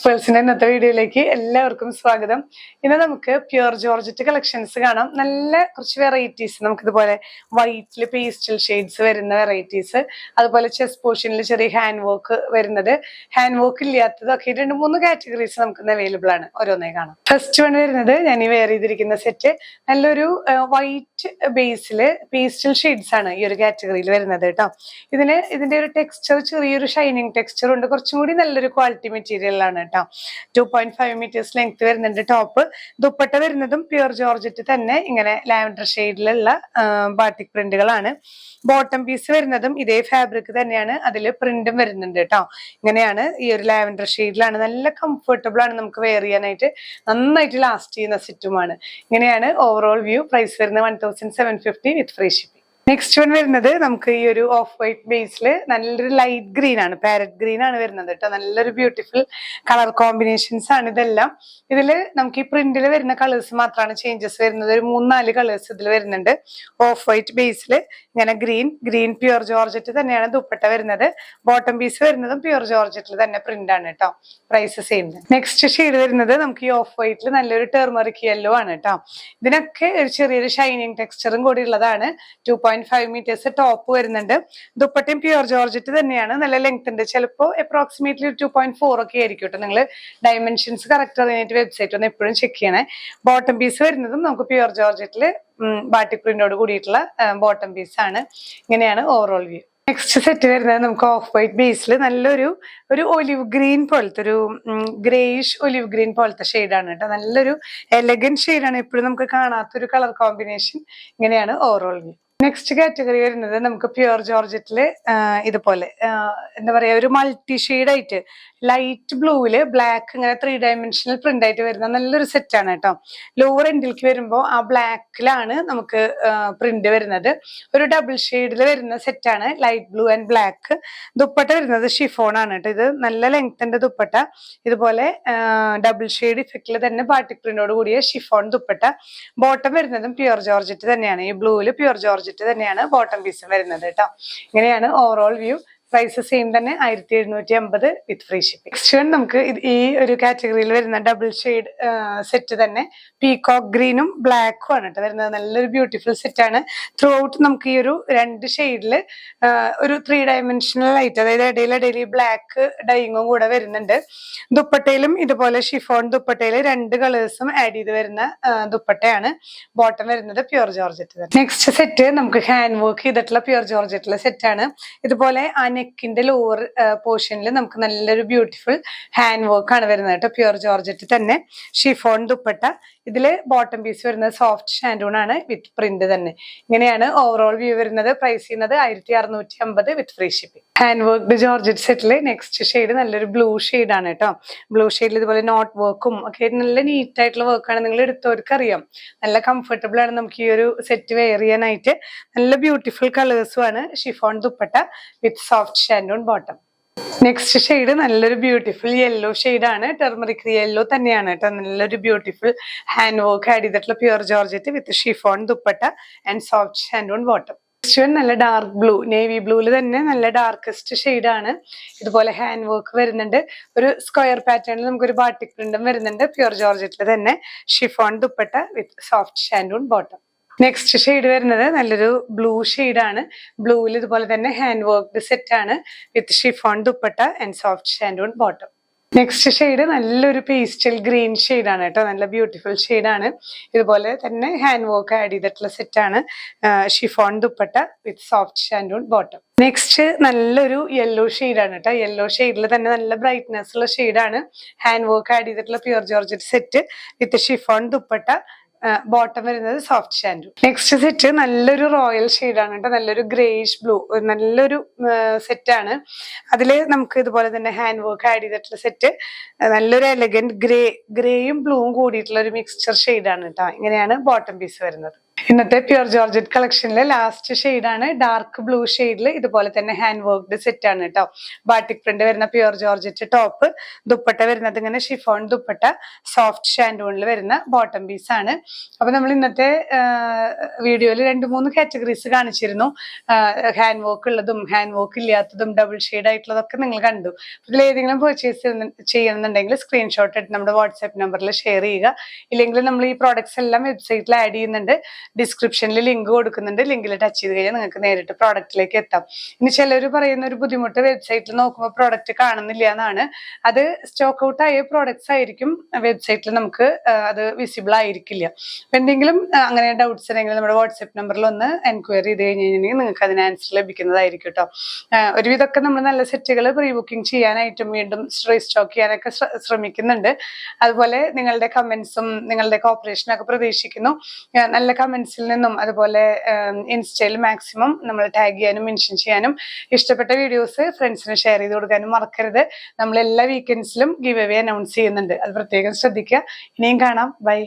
പേഴ്സിന്റെ ഇന്നത്തെ വീഡിയോയിലേക്ക് എല്ലാവർക്കും സ്വാഗതം. ഇന്ന് നമുക്ക് പ്യുർ ജോർജറ്റ് കളക്ഷൻസ് കാണാം. നല്ല കുറച്ച് വെറൈറ്റീസ് നമുക്ക് ഇതുപോലെ വൈറ്റില് പേസ്റ്റൽ ഷെയ്ഡ്സ് വരുന്ന വെറൈറ്റീസ്, അതുപോലെ ചെസ്റ്റ് പോർഷനിൽ ചെറിയ ഹാൻഡ് വർക്ക് വരുന്നത്, ഹാൻഡ് വർക്ക് ഇല്ലാത്തതൊക്കെ 2-3 കാറ്റഗറീസ് നമുക്ക് അവൈലബിൾ ആണ്. ഓരോന്നേ കാണാം. ഫസ്റ്റ് വൺ വരുന്നത് ഞാൻ ഈ വെയർ ചെയ്തിരിക്കുന്ന സെറ്റ് നല്ലൊരു വൈറ്റ് ബേസില് പേസ്റ്റൽ ഷെയ്ഡ്സ് ആണ് ഈ ഒരു കാറ്റഗറിയിൽ വരുന്നത് കേട്ടോ. ഇതിന്റെ ഒരു ടെക്സ്ചർ ചെറിയൊരു ഷൈനിങ് ടെക്സ്ചർ ഉണ്ട്. കുറച്ചും കൂടി നല്ലൊരു ക്വാളിറ്റി മെറ്റീരിയൽ ആണ് കേട്ടോ. 2.5 മീറ്റേഴ്സ് ലെങ്ത് വരുന്നുണ്ട്. ടോപ്പ് ദുപ്പട്ട വരുന്നതും പ്യുർ ജോർജറ്റ് തന്നെ ഇങ്ങനെ ലാവൻഡർ ഷെയ്ഡിലുള്ള ബാട്ടിക് പ്രിന്റുകളാണ്. ബോട്ടം പീസ് വരുന്നതും ഇതേ ഫാബ്രിക് തന്നെയാണ്, അതിൽ പ്രിന്റും വരുന്നുണ്ട് കേട്ടോ. ഇങ്ങനെയാണ് ഈ ഒരു ലാവൻഡർ ഷെയ്ഡിലാണ്. നല്ല കംഫർട്ടബിൾ ആണ്, നമുക്ക് വെയർ ചെയ്യാനായിട്ട് നന്നായിട്ട് ലാസ്റ്റ് ചെയ്യുന്ന സെറ്റുമാണ്. ഇങ്ങനെയാണ് ഓവറോൾ വ്യൂ. പ്രൈസ് വരുന്നത് 1750 വിത്ത് ഫ്രീ ഷിപ്പിംഗ്. നെക്സ്റ്റ് വൺ വരുന്നത് നമുക്ക് ഈ ഒരു ഓഫ് വൈറ്റ് ബേസില് നല്ലൊരു ലൈറ്റ് ഗ്രീൻ ആണ്, പാരറ്റ് ഗ്രീൻ ആണ് വരുന്നത് കേട്ടോ. നല്ലൊരു ബ്യൂട്ടിഫുൾ കളർ കോമ്പിനേഷൻസ് ആണ് ഇതെല്ലാം. ഇതില് നമുക്ക് ഈ പ്രിന്റിൽ വരുന്ന കളേഴ്സ് മാത്രമാണ് ചേഞ്ചസ് വരുന്നത്. ഒരു 3-4 കളേഴ്സ് ഇതിൽ വരുന്നുണ്ട്. ഓഫ് വൈറ്റ് ബേസില് ഇങ്ങനെ ഗ്രീൻ പ്യുർ ജോർജറ്റ് തന്നെയാണ് ദുപ്പട്ട വരുന്നത്. ബോട്ടം പീസ് വരുന്നതും പ്യുർ ജോർജറ്റിൽ തന്നെ പ്രിന്റ് ആണ് കേട്ടോ. Price same. നെക്സ്റ്റ് ഷെയ്ഡ് വരുന്നത് നമുക്ക് ഈ ഓഫ് വൈറ്റിൽ നല്ലൊരു ടെർമറിക് യെല്ലോ ആണ് കേട്ടോ. ഇതിനൊക്കെ ഒരു ചെറിയൊരു ഷൈനിങ് ടെക്സ്ചറും കൂടി ഉള്ളതാണ്. 2.5 മീറ്റേഴ്സ് ടോപ്പ് വരുന്നുണ്ട്. ദുപ്പട്ടയും പ്യുർ ജോർജറ്റ് തന്നെയാണ്. നല്ല ലെങ്ത് ഉണ്ട്. ചിലപ്പോൾ അപ്രോക്സിമേറ്റ്ലി 2.4 ഒക്കെ ആയിരിക്കും കേട്ടോ. നിങ്ങൾ ഡയമെൻഷൻസ് കറക്റ്റ് അറിയാനായിട്ട് വെബ്സൈറ്റ് ഒന്ന് എപ്പോഴും ചെക്ക് ചെയ്യണേ. ബോട്ടം പീസ് വരുന്നതും നമുക്ക് പ്യുർ ജോർജറ്റില് ബാട്ടിക് പ്രിന്റോട് കൂടിയിട്ടുള്ള ബോട്ടം പീസ് ആണ്. ഇങ്ങനെയാണ് ഓവറോൾ വ്യൂ. നെക്സ്റ്റ് സെറ്റ് വരുന്നത് നമുക്ക് ഓഫ് വൈറ്റ് ബേസിൽ നല്ലൊരു ഒലിവ് ഗ്രീൻ പോലത്തെ ഒരു ഗ്രേയിഷ് ഒലിവ് ഗ്രീൻ പോലത്തെ ഷെയ്ഡാണ് കേട്ടോ. നല്ലൊരു എലഗന്റ് ഷെയ്ഡാണ്. എപ്പോഴും നമുക്ക് കാണാത്തൊരു കളർ കോമ്പിനേഷൻ. ഇങ്ങനെയാണ് ഓവറോൾ വ്യൂ. നെക്സ്റ്റ് കാറ്റഗറി വരുന്നത് നമുക്ക് പ്യുർ ജോർജറ്റില് ഇതുപോലെ എന്താ പറയാ, ഒരു മൾട്ടി ഷെയ്ഡ് ആയിട്ട് ലൈറ്റ് ബ്ലൂവില് ബ്ലാക്ക് ഇങ്ങനെ 3 ഡയമെൻഷണൽ പ്രിന്റ് ആയിട്ട് വരുന്ന നല്ലൊരു സെറ്റ് ആണ് കേട്ടോ. ലോവർ എൻഡിലേക്ക് വരുമ്പോൾ ആ ബ്ലാക്കിലാണ് നമുക്ക് പ്രിന്റ് വരുന്നത്. ഒരു ഡബിൾ ഷെയ്ഡിൽ വരുന്ന സെറ്റ് ആണ്, light blue and black. Dupatta വരുന്നത് ഷിഫോൺ ആണ് കേട്ടോ. ഇത് നല്ല ലെങ്ത്തിന്റെ ദുപ്പട്ട. ഇതുപോലെ ഡബിൾ ഷെയ്ഡ് ഇഫക്റ്റിൽ തന്നെ ബാട്ടിക് പ്രിന്റോട് കൂടിയ ഷിഫോൺ ദുപ്പട്ട. ബോട്ടം വരുന്നതും പ്യുർ ജോർജറ്റ് തന്നെയാണ്. ഈ ബ്ലൂവില് പ്യുർ ജോർജറ്റ് തന്നെയാണ് ബോട്ടം പീസും വരുന്നത് കേട്ടോ. ഇങ്ങനെയാണ് ഓവറോൾ വ്യൂ. പ്രൈസ് സെയിം തന്നെ 1750 വിത്ത് ഫ്രീ ഷിപ്പിംഗ്. നെക്സ്റ്റ് വൺ നമുക്ക് ഈ ഒരു കാറ്റഗറിയിൽ വരുന്ന ഡബിൾ ഷെയ്ഡ് സെറ്റ് തന്നെ പീകോക്ക് ഗ്രീനും ബ്ലാക്കും ആണ് കേട്ടോ വരുന്നത്. നല്ലൊരു ബ്യൂട്ടിഫുൾ സെറ്റ് ആണ്. ത്രൂ ഔട്ട് നമുക്ക് ഈ ഒരു 2 ഷെയ്ഡില് ഒരു 3 ഡയമെൻഷണൽ ആയിട്ട്, അതായത് ഇടയിൽ ബ്ലാക്ക് ഡൈങ്ങും കൂടെ വരുന്നുണ്ട്. ദുപ്പട്ടയിലും ഇതുപോലെ ഷിഫോൺ ദുപ്പട്ടയില് 2 കളേഴ്സും ആഡ് ചെയ്ത് വരുന്ന ദുപ്പട്ടയാണ്. ബോട്ടം വരുന്നത് പ്യുർ ജോർജറ്റ്. നെക്സ്റ്റ് സെറ്റ് നമുക്ക് ഹാൻഡ് വർക്ക് ചെയ്തിട്ടുള്ള പ്യുർ ജോർജറ്റിലെ സെറ്റ് ആണ്. ഇതുപോലെ നെക്കിന്റെ ലോവർ പോർഷനിൽ നമുക്ക് നല്ലൊരു ബ്യൂട്ടിഫുൾ ഹാൻഡ് വർക്ക് ആണ് വരുന്നത് കേട്ടോ. പ്യുർ ജോർജറ്റ് തന്നെ ഷിഫോൺ ദുപ്പട്ട. ഇതില് ബോട്ടം പീസ് വരുന്നത് സോഫ്റ്റ് ഷാൻഡൂൺ ആണ് വിത്ത് പ്രിന്റ് തന്നെ. ഇങ്ങനെയാണ് ഓവറോൾ വ്യൂ വരുന്നത്. പ്രൈസ് ചെയ്യുന്നത് 1650 വിത്ത് free shipping. Hand work georgette സെറ്റില് നെക്സ്റ്റ് ഷെയ്ഡ് നല്ലൊരു ബ്ലൂ ഷെയ്ഡ് ആണ് കേട്ടോ. ബ്ലൂ ഷെയ്ഡിൽ ഇതുപോലെ നോട്ട് വർക്കും ഒക്കെ നല്ല നീറ്റ് ആയിട്ടുള്ള വർക്കാണ്. നിങ്ങൾ എടുത്തവർക്ക് അറിയാം, നല്ല കംഫർട്ടബിൾ ആണ് നമുക്ക് ഈ ഒരു സെറ്റ് വെയർ ചെയ്യാനായിട്ട്. നല്ല ബ്യൂട്ടിഫുൾ കളേഴ്സും ആണ്. Chiffon dupatta with soft shantoon bottom. Next shade നല്ലൊരു ബ്യൂട്ടിഫുൾ യെല്ലോ ഷെയ്ഡാണ്. ടെർമറിക് യെല്ലോ തന്നെയാണ് കേട്ടോ. നല്ലൊരു ബ്യൂട്ടിഫുൾ ഹാൻഡ് വർക്ക് ആഡ് ചെയ്തിട്ടുള്ള pure georgette with chiffon dupatta and soft shantoon bottom. നല്ല ഡാർക്ക് ബ്ലൂ, നേവി ബ്ലൂവിൽ തന്നെ നല്ല ഡാർക്കസ്റ്റ് ഷെയ്ഡാണ്. ഇതുപോലെ ഹാൻഡ് വർക്ക് വരുന്നുണ്ട്. ഒരു സ്ക്വയർ പാറ്റേണിൽ നമുക്കൊരു ബാട്ടിക് പ്രിന്റും വരുന്നുണ്ട്. പ്യുർ ജോർജറ്റിൽ തന്നെ chiffon dupatta with soft shantoon bottom. Next shade വരുന്നത് നല്ലൊരു ബ്ലൂ ഷെയ്ഡാണ്. ബ്ലൂവിൽ ഇതുപോലെ തന്നെ ഹാൻഡ് വർക്ക് സെറ്റ് ആണ് with chiffon dupatta and soft shantoon bottom. Next shade നല്ലൊരു പേസ്റ്റൽ ഗ്രീൻ ഷെയ്ഡാണ് കേട്ടോ. നല്ല ബ്യൂട്ടിഫുൾ ഷെയ്ഡാണ്. ഇതുപോലെ തന്നെ ഹാൻഡ് വർക്ക് ആഡ് ചെയ്തിട്ടുള്ള സെറ്റ് ആണ്. Chiffon dupatta with soft shantoon bottom. Next നല്ലൊരു യെല്ലോ ഷെയ്ഡാണ് കേട്ടോ. യെല്ലോ ഷെയ്ഡിൽ തന്നെ നല്ല ബ്രൈറ്റ്നെസ് ഉള്ള ഷെയ്ഡാണ്. ഹാൻഡ് വർക്ക് ആഡ് ചെയ്തിട്ടുള്ള pure georgette set with chiffon dupatta. Bottom വരുന്നത് സോഫ്റ്റ് ഷാൻഡൂൺ. നെക്സ്റ്റ് സെറ്റ് നല്ലൊരു റോയൽ ഷെയ്ഡാണ് കേട്ടോ. നല്ലൊരു ഗ്രേയിഷ് ബ്ലൂ, നല്ലൊരു സെറ്റ് ആണ്. അതില് നമുക്ക് ഇതുപോലെ തന്നെ ഹാൻഡ് വർക്ക് ആഡ് ചെയ്തിട്ടുള്ള സെറ്റ് നല്ലൊരു എലഗന്റ് ഗ്രേയും ബ്ലൂവും കൂടിയിട്ടുള്ള ഒരു മിക്സ്ചർ ഷെയ്ഡാണ് കേട്ടോ. ഇങ്ങനെയാണ് ബോട്ടം പീസ് വരുന്നത്. ഇന്നത്തെ പ്യൂർ ജോർജറ്റ് കളക്ഷനിലെ ലാസ്റ്റ് ഷെയ്ഡാണ് ഡാർക്ക് ബ്ലൂ ഷെയ്ഡിൽ ഇതുപോലെ തന്നെ ഹാൻഡ് വർക്ക്ഡ് സെറ്റ് ആണ് കേട്ടോ. ബാട്ടിക് പ്രിന്റ് വരുന്ന പ്യൂർ ജോർജറ്റ് ടോപ്പ്, ദുപ്പട്ട വരുന്നത് ഇങ്ങനെ ഷിഫോൺ ദുപ്പട്ട, സോഫ്റ്റ് ഷാൻഡൂണിൽ വരുന്ന ബോട്ടം പീസ് ആണ്. അപ്പൊ നമ്മൾ ഇന്നത്തെ വീഡിയോയിൽ 2-3 കാറ്റഗറീസ് കാണിച്ചിരുന്നു. ഹാൻഡ് വർക്ക് ഉള്ളതും ഹാൻഡ് വർക്ക് ഇല്ലാത്തതും ഡബിൾ ഷെയ്ഡ് ആയിട്ടുള്ളതൊക്കെ നിങ്ങൾ കണ്ടു. ഇതിൽ ഏതെങ്കിലും പർച്ചേസ് ചെയ്യണമെന്നുണ്ടെങ്കിൽ സ്ക്രീൻഷോട്ട് എടുത്ത് നമ്മുടെ വാട്സ്ആപ്പ് നമ്പറിൽ ഷെയർ ചെയ്യുക. ഇല്ലെങ്കിൽ നമ്മൾ ഈ പ്രോഡക്ട്സ് എല്ലാം വെബ്സൈറ്റിൽ ആഡ് ചെയ്യുന്നുണ്ട്. ഡിസ്ക്രിപ്ഷനിൽ ലിങ്ക് കൊടുക്കുന്നുണ്ട്. ലിങ്കിൽ ടച്ച് ചെയ്ത് കഴിഞ്ഞാൽ നിങ്ങൾക്ക് നേരിട്ട് പ്രോഡക്റ്റിലേക്ക് എത്താം. ഇനി ചിലർ പറയുന്ന ഒരു ബുദ്ധിമുട്ട് വെബ്സൈറ്റിൽ നോക്കുമ്പോൾ പ്രോഡക്റ്റ് കാണുന്നില്ല എന്നാണ്. അത് സ്റ്റോക്ക് ഔട്ട് ആയ പ്രോഡക്ട്സ് ആയിരിക്കും വെബ്സൈറ്റിൽ നമുക്ക് അത് വിസിബിൾ ആയിരിക്കില്ല. എന്തെങ്കിലും അങ്ങനെ ഡൗട്ട്സ് ഉണ്ടെങ്കിൽ നമ്മുടെ വാട്സ്ആപ്പ് നമ്പറിൽ ഒന്ന് എൻക്വയറി ചെയ്ത് കഴിഞ്ഞിട്ടുണ്ടെങ്കിൽ നിങ്ങൾക്ക് അതിന് ആൻസർ ലഭിക്കുന്നതായിരിക്കും കേട്ടോ. ഒരുവിധമൊക്കെ നമ്മൾ നല്ല സെറ്റുകൾ പ്രീ ബുക്കിംഗ് ചെയ്യാനായിട്ടും വീണ്ടും റീസ്റ്റോക്ക് ചെയ്യാനൊക്കെ ശ്രമിക്കുന്നുണ്ട്. അതുപോലെ നിങ്ങളുടെ കമന്റ്സും നിങ്ങളുടെ കോപ്പറേഷനും ഒക്കെ പ്രതീക്ഷിക്കുന്നു. നല്ല കമന്റ്സിൽ നിന്നും അതുപോലെ ഇൻസ്റ്റയിൽ മാക്സിമം നമ്മൾ ടാഗ് ചെയ്യാനും മെൻഷൻ ചെയ്യാനും ഇഷ്ടപ്പെട്ട വീഡിയോസ് ഫ്രണ്ട്സിന് ഷെയർ ചെയ്ത് കൊടുക്കാനും മറക്കരുത്. നമ്മൾ എല്ലാ വീക്കെൻഡ്സിലും ഗിവ് അവേ അനൗൺസ് ചെയ്യുന്നുണ്ട്. അത് പ്രത്യേകം ശ്രദ്ധിക്കുക. ഇനിയും കാണാം. ബൈ.